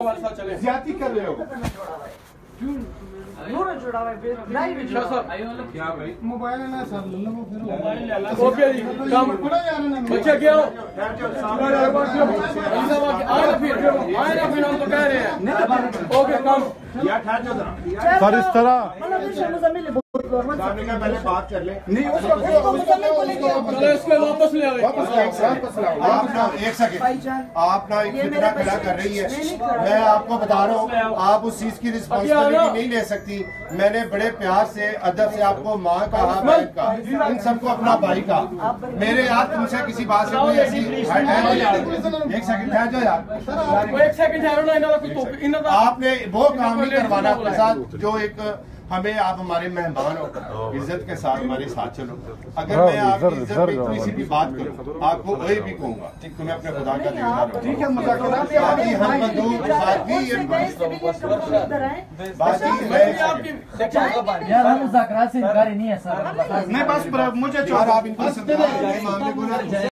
ज्यादा कर रहे हो। क्या भाई मोबाइल है ना सर, ओके जी काम बच्चा क्या हो आए ना फिर हम तो कह रहे हैं ओके काम सर इस तरह पहले बात कर ले। नहीं इसको वापस ले आओ। आप ना एक सेकंड, आप ना एक फितना खड़ा कर रही है। मैं आपको बता रहा हूँ, आप उस चीज की रिस्पॉन्सिबिलिटी नहीं ले सकती। मैंने बड़े प्यार से अदब से आपको माँ कहा, बहन का, इन सबको अपना भाई का। मेरे यार तुमसे किसी बात से कोई ऐसी एक सेकंड ठहर जाओ यार, एक सेकंड ठहरो ना। आपने वो काम नहीं करवाना अपने साथ जो एक हमें, आप हमारे मेहमान हो, इज्जत के साथ हमारे साथ चलो। अगर मैं आपकी इज्जत में इतनी सी भी बात करूं, आपको वही भी कहूंगा तुम्हें अपने खुदा का देवदार हो। ठीक है, बाकी हम बंदूक बाकी यार हम मुज़ाकरात से इनकार नहीं है सर। नहीं बस मुझे आप इनकी मामले को